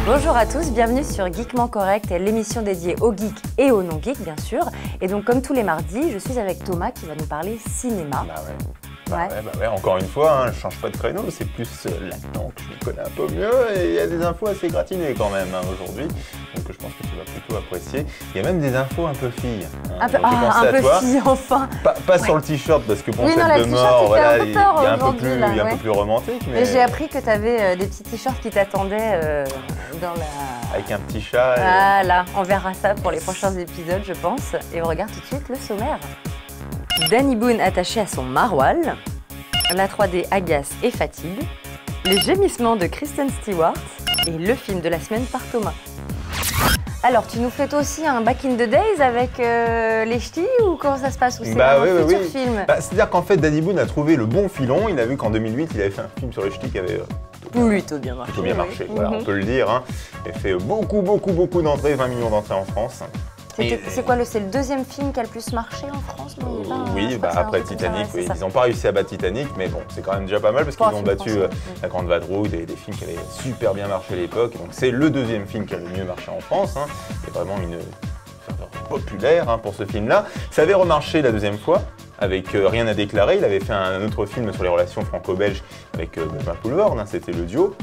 Bonjour à tous, bienvenue sur Geekement Correct, l'émission dédiée aux geeks et aux non-geeks bien sûr. Et donc comme tous les mardis, je suis avec Thomas qui va nous parler cinéma. Bah ouais, encore une fois, hein, je change pas de créneau, c'est plus là-dedans que je me connais un peu mieux et il y a des infos assez gratinées quand même aujourd'hui, donc je pense que tu vas plutôt apprécier. Il y a même des infos un peu filles. Un peu filles, enfin. Pas sur le t-shirt parce que bon, oui, tête de mort, voilà, il y a un peu plus romantique. Mais j'ai appris que tu avais des petits t-shirts qui t'attendaient dans la... Avec un petit chat. Voilà, on verra ça pour les prochains épisodes je pense. Et on regarde tout de suite le sommaire. Danny Boone attaché à son maroilles, la 3D agace et fatigue, les gémissements de Kristen Stewart et le film de la semaine par Thomas. Alors, tu nous fais aussi un Back in the Days avec les ch'tis ou comment ça se passe? Ou c'est un futur film? C'est-à-dire qu'en fait, Danny Boone a trouvé le bon filon. Il a vu qu'en 2008, il avait fait un film sur les ch'tis qui avait plutôt bien marché. Voilà, on peut le dire. Hein. Il a fait beaucoup d'entrées, 20 millions d'entrées en France. C'est quoi, c'est le deuxième film qui a le plus marché en France? Oui, après Titanic, oui. Ils n'ont pas réussi à battre Titanic, mais bon, c'est quand même déjà pas mal parce qu'ils ont battu La Grande Vadrouille, des films qui avaient super bien marché à l'époque. Donc c'est le deuxième film qui a le mieux marché en France. Hein. C'est vraiment une faveur populaire pour ce film-là. Ça avait remarché la deuxième fois. Avec Rien à déclarer, il avait fait un autre film sur les relations franco-belges avec Benjamin Poulvord, c'était le duo.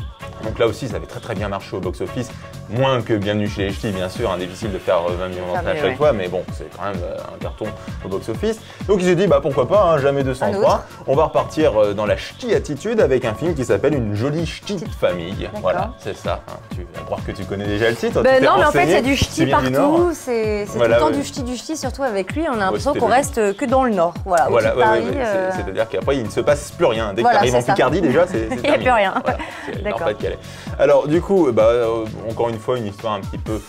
Donc là aussi, ça avait très bien marché au box-office, moins que Bienvenue chez les ch'tis, bien sûr, difficile de faire 20 millions d'entrées à chaque fois, mais bon, c'est quand même un carton au box-office. Donc il s'est dit, pourquoi pas, jamais 203, on va repartir dans la ch'ti attitude avec un film qui s'appelle Une jolie ch'ti famille. Voilà, c'est ça. Tu vas croire que tu connais déjà le titre. Non, mais en fait, il y a du ch'ti partout, c'est tout le temps du ch'ti, surtout avec lui, on a l'impression qu'on reste que dans le Nord. Voilà, c'est-à-dire qu'après il ne se passe plus rien. Dès qu'il arrive en Picardie déjà, c'est terminé. Il n'y a plus rien. D'accord. Alors du coup, encore une fois, une histoire un petit peu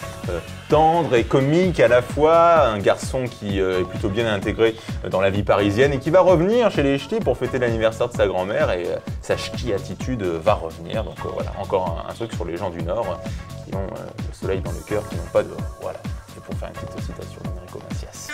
tendre et comique à la fois. Un garçon qui est plutôt bien intégré dans la vie parisienne et qui va revenir chez les ch'tis pour fêter l'anniversaire de sa grand-mère et sa ch'ti attitude va revenir. Donc voilà, encore un truc sur les gens du Nord qui ont le soleil dans le cœur, qui n'ont pas de... Voilà, c'est pour faire une petite citation d'Enrico Macias.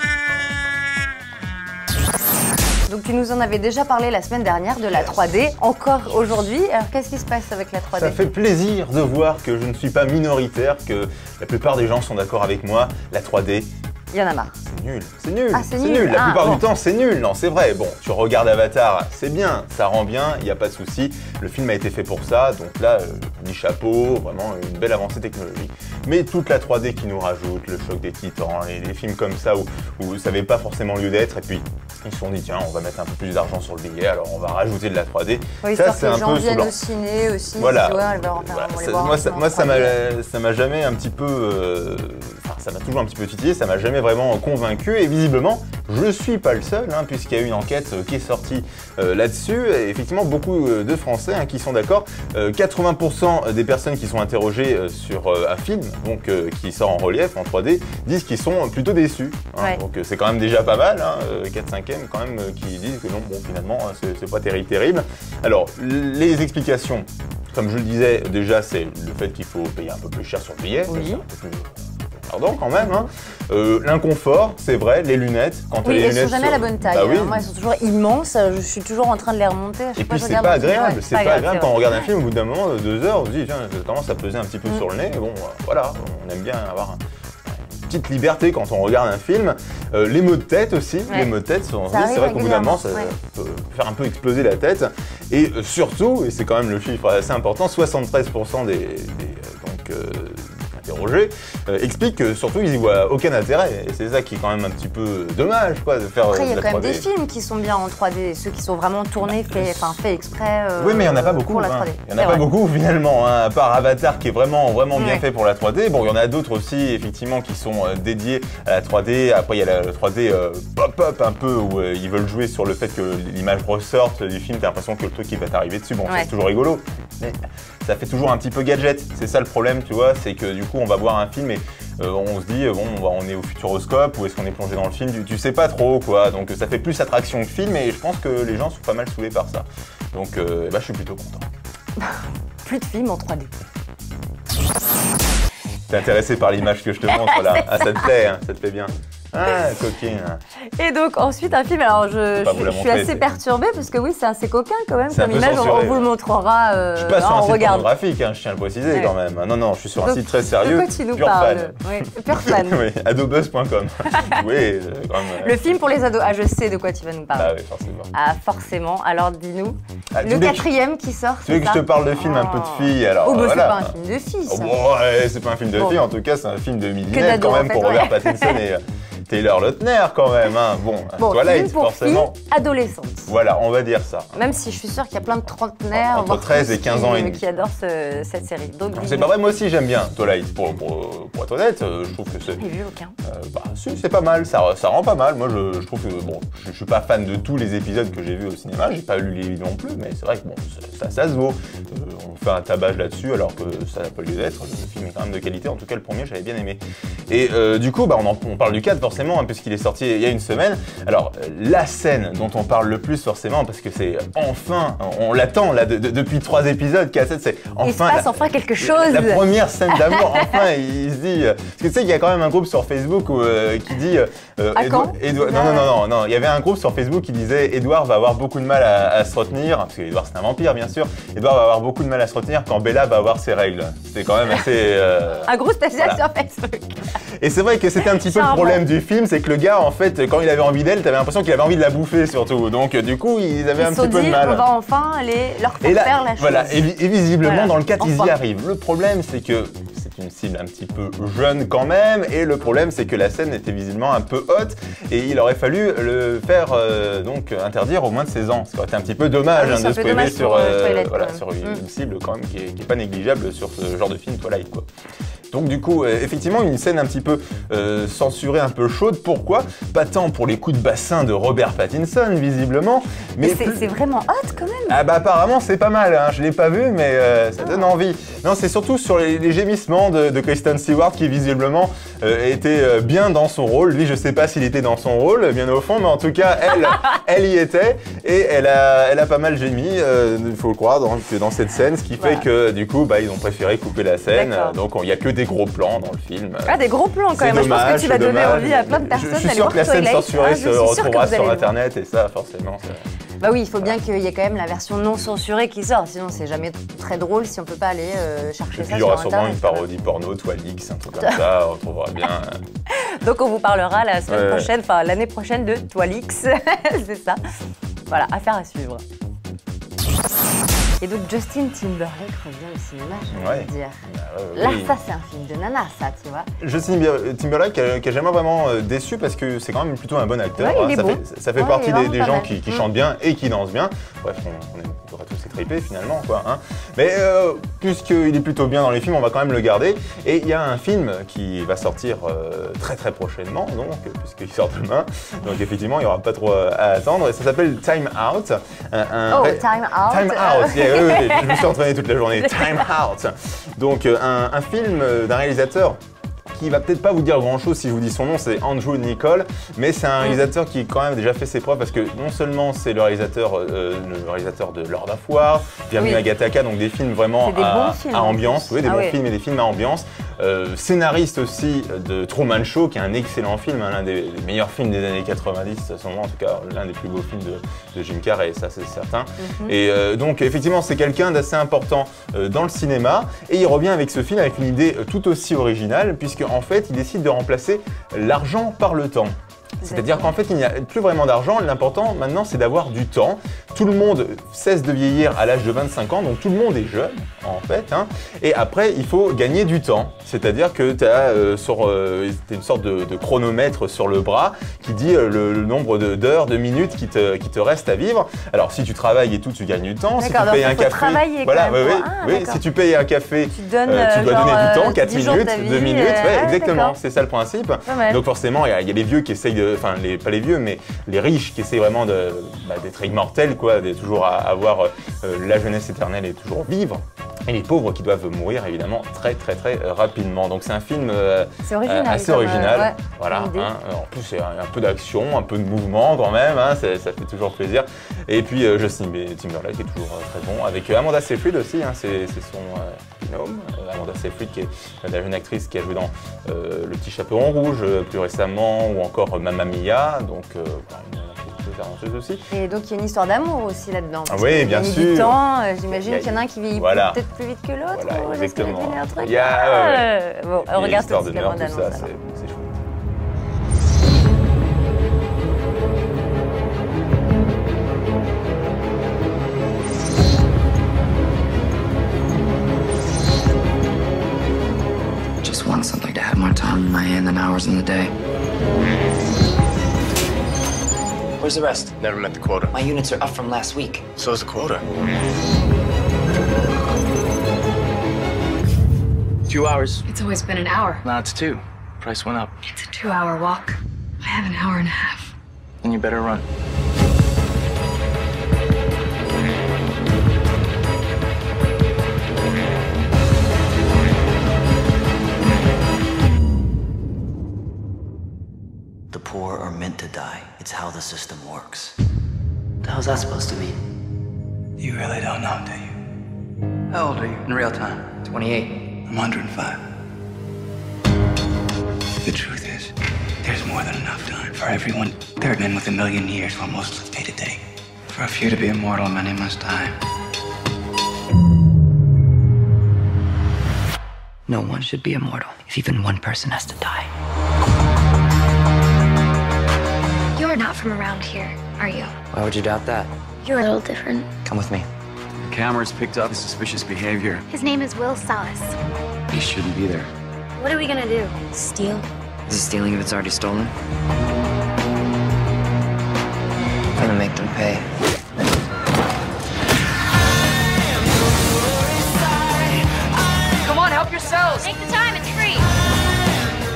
Donc tu nous en avais déjà parlé la semaine dernière de la 3D, encore aujourd'hui. Alors qu'est-ce qui se passe avec la 3D? Ça fait plaisir de voir que je ne suis pas minoritaire, que la plupart des gens sont d'accord avec moi. La 3D, il y en a marre. C'est nul. C'est nul. La plupart du temps, c'est nul. Non, c'est vrai. Bon, tu regardes Avatar, c'est bien, ça rend bien, il n'y a pas de souci. Le film a été fait pour ça, donc là, du chapeau, vraiment une belle avancée technologique. Mais toute la 3D qui nous rajoute, le choc des titans, les films comme ça où ça n'avait pas forcément lieu d'être, et puis ils se sont dit, tiens, on va mettre un peu plus d'argent sur le billet, alors on va rajouter de la 3D. Oui, ça, c'est un peu les gens viennent au ciné aussi. Voilà. Moi, ça m'a jamais un petit peu... ça m'a toujours un petit peu titillé, ça m'a jamais vraiment convaincu et visiblement je suis pas le seul puisqu'il y a eu une enquête qui est sortie là-dessus et effectivement beaucoup de Français qui sont d'accord. 80% des personnes qui sont interrogées sur un film donc qui sort en relief en 3D disent qu'ils sont plutôt déçus. Donc c'est quand même déjà pas mal, 4/5 quand même qui disent que non, bon finalement c'est pas terrible. Alors les explications, comme je le disais déjà, c'est le fait qu'il faut payer un peu plus cher sur le billet. Oui. Pardon quand même. L'inconfort, c'est vrai, les lunettes. Elles sont jamais à la bonne taille. Moi, elles sont toujours immenses. Je suis toujours en train de les remonter. Et puis c'est pas agréable. C'est pas agréable quand on regarde un film au bout d'un moment, 2 heures, on se dit tiens, j'ai tendance à peser un petit peu sur le nez. Bon, voilà, on aime bien avoir une petite liberté quand on regarde un film. Les maux de tête aussi. Les maux de tête, c'est vrai qu'au bout d'un moment, ça peut faire un peu exploser la tête. Et surtout, et c'est quand même le chiffre assez important, 73% des interrogés expliquent que surtout ils y voient aucun intérêt et c'est ça qui est quand même un petit peu dommage de faire. Après il y a quand même des films qui sont bien en 3D, ceux qui sont vraiment tournés, faits exprès. Oui, mais il n'y en a pas beaucoup. Pour la 3D. Il n'y en a pas beaucoup finalement, à part Avatar qui est vraiment bien fait pour la 3D. Bon, il y en a d'autres aussi effectivement qui sont dédiés à la 3D. Après il y a la 3D pop-up un peu où ils veulent jouer sur le fait que l'image ressorte du film. T'as l'impression que le truc qui va t'arriver dessus. Bon, c'est toujours rigolo, mais ça fait toujours un petit peu gadget. C'est ça le problème, tu vois, c'est que du coup on va voir un film et on se dit bon, on est au futuroscope ou est-ce qu'on est plongé dans le film, tu sais pas trop quoi. Donc ça fait plus attraction que film et je pense que les gens sont pas mal saoulés par ça. Donc je suis plutôt content. Plus de films en 3D. T'es intéressé par l'image que je te montre là. Ah, ça te plaît bien. Ah, coquine. Et donc ensuite un film, alors je suis assez perturbée parce que oui, c'est assez coquin quand même comme image, on vous le montrera. Je suis pas sur un site pornographique, hein, je tiens à le préciser quand même. Non, je suis sur un site très sérieux. De quoi tu nous parles? Pure fan. Oui, adobuzz.com. Oui, quand même. Le film pour les ados. Ah, je sais de quoi tu vas nous parler. Ah oui, forcément. Ah, forcément. Alors dis-nous, le quatrième qui sort. Tu veux que je te parle de film un peu de filles alors? Oh, bah voilà. c'est pas un film de filles, ça. Oh, ouais, c'est pas un film de filles, en tout cas, c'est un film de midinette quand même pour Robert Pattinson et Taylor Lautner quand même. Hein. Bon, Twilight, forcément. Adolescente. Voilà, on va dire ça. Même si je suis sûre qu'il y a plein de trentenaires entre 13 et 15 ans et demi qui adorent cette série. Donc c'est pas vrai, moi aussi j'aime bien Twilight. Pour être honnête, je trouve que c'est. J'ai vu aucun. Si, c'est pas mal, ça rend pas mal. Moi je trouve que je suis pas fan de tous les épisodes que j'ai vus au cinéma, j'ai pas lu les livres non plus, mais c'est vrai que ça se vaut. On fait un tabac là-dessus alors que ça n'a pas lieu d'être. Le film est quand même de qualité, en tout cas le premier j'avais bien aimé. Et du coup, on parle du 4 forcément, hein, puisqu'il est sorti il y a une semaine. Alors, la scène dont on parle le plus forcément, parce que c'est enfin, on l'attend là depuis 3 épisodes, 4, 7, c'est enfin. Il se passe enfin quelque chose. La première scène d'amour, enfin, il se dit. Parce que tu sais qu'il y a quand même un groupe sur Facebook qui dit. Non, il y avait un groupe sur Facebook qui disait Edouard va avoir beaucoup de mal à se retenir, parce que Edouard c'est un vampire bien sûr. Edouard va avoir beaucoup de mal à se retenir quand Bella va avoir ses règles. C'était quand même assez. Un gros spécial sur Facebook. Et c'est vrai que c'était un petit peu le problème du film, c'est que le gars, en fait, quand il avait envie d'elle, t'avais l'impression qu'il avait envie de la bouffer surtout. Donc du coup, ils avaient un petit peu de mal. On va enfin aller leur faire la chose. Voilà, et visiblement, dans le 4, ils y arrivent. Le problème, c'est que c'est une cible un petit peu jeune quand même, et le problème, c'est que la scène était visiblement un peu haute, et il aurait fallu le faire donc interdire au moins de 16 ans. Ce qui aurait été un petit peu dommage de se priver sur une cible quand même qui est pas négligeable sur ce genre de film Twilight, quoi. Donc du coup, effectivement, une scène un petit peu censurée, un peu chaude. Pourquoi? Pas tant pour les coups de bassin de Robert Pattinson, visiblement. Mais c'est vraiment hot quand même. Ah bah apparemment, c'est pas mal. Hein. Je l'ai pas vu, mais ça donne envie. Non, c'est surtout sur les gémissements de Kristen Stewart qui visiblement était bien dans son rôle. Lui, je sais pas s'il était dans son rôle, bien au fond, mais en tout cas, elle y était. Et elle a pas mal gémi, il faut le croire, dans cette scène. Ce qui fait que du coup, ils ont préféré couper la scène. Donc il y a que des gros plans dans le film. Ah, des gros plans quand même. Moi, je pense que tu vas donner envie à plein de personnes. Je suis sûr que la scène censurée se retrouvera sur internet et ça, forcément. Bah oui, il faut bien qu'il y ait quand même la version non censurée qui sort, sinon c'est jamais très drôle si on peut pas aller chercher ça sur internet. Il y aura sûrement une parodie porno, Twilix, un truc comme ça, on trouvera bien. Donc on vous parlera la semaine prochaine, enfin l'année prochaine de Twilix, c'est ça. Voilà, affaire à suivre. Et donc Justin Timberlake revient au cinéma, je veux dire. Là, ça c'est un film de nana, ça, tu vois. Justin Timberlake qui a jamais vraiment déçu parce que c'est quand même plutôt un bon acteur. Ouais, il est bon. Ça fait partie des gens qui chantent bien et qui dansent bien. Bref, on devrait tous s'étriper finalement, quoi. Hein. Mais puisqu'il est plutôt bien dans les films, on va quand même le garder. Et il y a un film qui va sortir très très prochainement, donc, puisqu'il sort demain. Donc effectivement, il n'y aura pas trop à attendre. Et ça s'appelle Time Out. Time Out. Time Out, oui, je me suis entraîné toute la journée. Time Out. Donc un film d'un réalisateur qui va peut-être pas vous dire grand chose si je vous dis son nom, c'est Andrew Niccol, mais c'est un réalisateur qui quand même déjà fait ses preuves parce que non seulement c'est le réalisateur de Lord of War, Bienvenue à Gattaca, donc des films vraiment à ambiance, des bons films et des films à ambiance. Scénariste aussi de Truman Show, qui est un excellent film, hein, l'un des meilleurs films des années 90, à ce moment, en tout cas l'un des plus beaux films de Jim Carrey, ça c'est certain. Et donc effectivement c'est quelqu'un d'assez important dans le cinéma, et il revient avec ce film avec une idée tout aussi originale, puisque en fait il décide de remplacer l'argent par le temps. C'est-à-dire qu'en fait, il n'y a plus vraiment d'argent. L'important maintenant, c'est d'avoir du temps. Tout le monde cesse de vieillir à l'âge de 25 ans, donc tout le monde est jeune, en fait. Hein. Et après, il faut gagner du temps. C'est-à-dire que tu as une sorte de chronomètre sur le bras qui dit le nombre d'heures, de minutes qui te reste à vivre. Alors, si tu travailles et tout, tu gagnes du temps. Si tu payes un café, si tu payes un café, tu dois donner du temps, 4 minutes, 2 minutes. Exactement, c'est ça le principe. Donc forcément, il y a les vieux qui essayent enfin pas les vieux, mais les riches qui essayent vraiment d'être immortels, quoi, de toujours avoir la jeunesse éternelle et toujours vivre. et les pauvres qui doivent mourir évidemment très rapidement. Donc c'est un film assez original. Ouais, voilà, hein. En plus c'est un peu d'action, un peu de mouvement quand même, hein, ça fait toujours plaisir. Et puis Justin Timberlake est toujours très bon, avec Amanda Seyfried aussi, hein, c'est son binôme. Amanda Seyfried qui est la jeune actrice qui a joué dans Le Petit Chaperon Rouge plus récemment, ou encore Mamma Mia, donc aussi. Et donc il y a une histoire d'amour aussi là-dedans. Oui, bien sûr. J'imagine qu'il y en a un qui vit peut-être plus vite que l'autre. Voilà, exactement. Il y a bon, on regarde tout de suite la bande annonce. C'est chouette. Just want something to have more time in my hand than hours in the day. Where's the rest? Never met the quota. My units are up from last week. So is the quota. 2 hours. It's always been an hour. Now it's 2. Price went up. It's a 2-hour walk. I have an hour and a half. Then you better run. The poor are meant to die. It's how the system works. What the hell's that supposed to mean? You really don't know, do you? How old are you in real time? 28. I'm 105. The truth is, there's more than enough time for everyone. There are men with 1 million years while most live day to day. For a few to be immortal, many must die. No one should be immortal if even one person has to die. You're not from around here, are you? Why would you doubt that? You're a little different. Come with me. The cameras picked up suspicious behavior. His name is Will Salas. He shouldn't be there. What are we gonna do? Steal? Is it stealing if it's already stolen? I'm gonna make them pay. Come on, help yourselves! Take the time, it's free!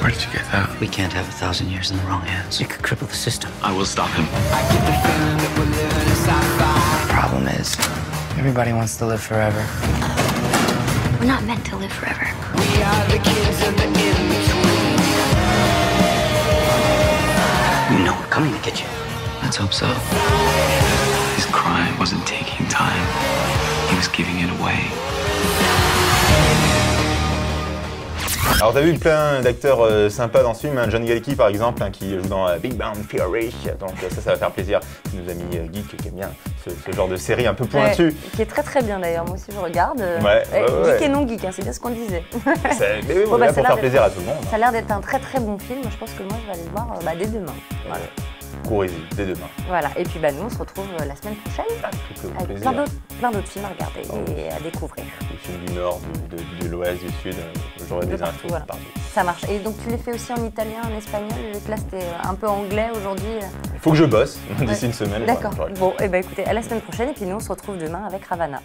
Where did you get that? We can't have 1,000 years in the wrong hands. It could cripple the system. I will stop him. The problem is, everybody wants to live forever. We're not meant to live forever. We are the kids of the in-between. You know we're coming to get you. Let's hope so. His crime wasn't taking time. He was giving it away. Alors t'as vu plein d'acteurs sympas dans ce film, hein, John Galecki par exemple, hein, qui joue dans Big Bang Theory, donc ça va faire plaisir à nos amis geeks qui aiment bien ce genre de série un peu pointue. Ouais, qui est très bien d'ailleurs, moi aussi je regarde. Geek et non geek, hein, c'est bien ce qu'on disait. Mais oui, on est là pour faire plaisir à tout le monde. Ça a l'air d'être un très bon film, je pense que moi je vais aller le voir dès demain. Voilà. Courez-y, dès demain. Voilà, et puis nous on se retrouve la semaine prochaine avec plein d'autres films à regarder et à découvrir. Les films du Nord, de l'Ouest, du Sud, j'aurai des infos partout. Ça marche. Et donc tu les fais aussi en italien, en espagnol, là c'était un peu anglais aujourd'hui. Il faut que je bosse d'ici une semaine. D'accord. Bon, et écoutez, à la semaine prochaine et puis nous on se retrouve demain avec Ravana.